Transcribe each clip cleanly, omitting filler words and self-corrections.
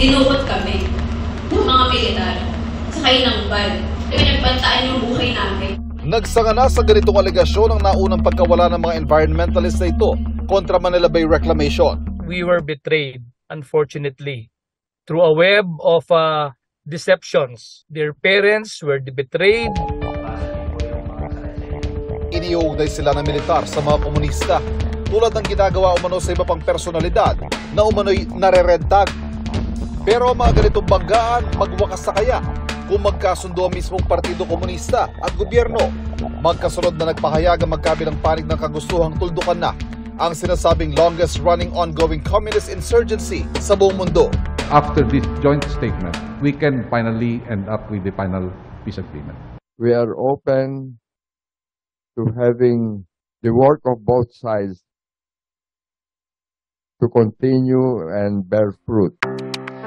dinukot kami ng mga militar sa ng ban. Pinagbantaan yung buhay namin. Nagsanga na sa ganitong alegasyon ang naunang pagkawala ng mga environmentalist na ito kontra Manila Bay Reclamation. We were betrayed, unfortunately, through a web of deceptions. Their parents were betrayed. Iniuugnay sila ng militar sa mga komunista tulad ng ginagawa umano sa iba pang personalidad na umano'y nare-red tag. Pero ang mga ganitong banggaan magwakas na kaya kung magkasundo ang mismong Partido Komunista at gobyerno. Magkasunod na nagpahayag ang magkabilang panig ng kagustuhang tuldukan na ang sinasabing longest-running ongoing communist insurgency sa buong mundo. After this joint statement, we can finally end up with the final peace agreement. We are open to having the work of both sides to continue and bear fruit.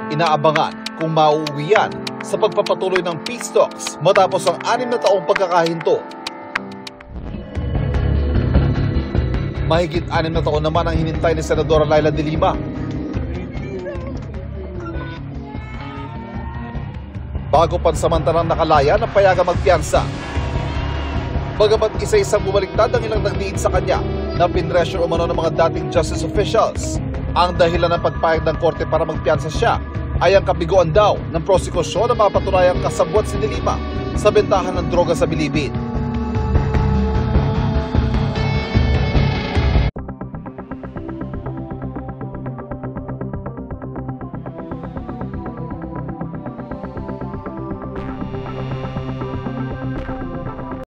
Inaabangan kung mauuwi yan sa pagpapatuloy ng peace talks matapos ang 6 na taong pagkakahinto. Mahigit 6 na taon naman ang hinintay ni Senadora Laila de Lima. Bago pansamantalang nakalaya ng payagang magpiyansa. Bagamat isa-isang bumaliktad ang ilang nagdiin sa kanya na pinressure umano ng mga dating justice officials. Ang dahilan ng pagpayag ng korte para magpiyansa siya ay ang kabiguan daw ng prosekusyon na mapatunayang kasabwat si de Lima sa bentahan ng droga sa bilibid.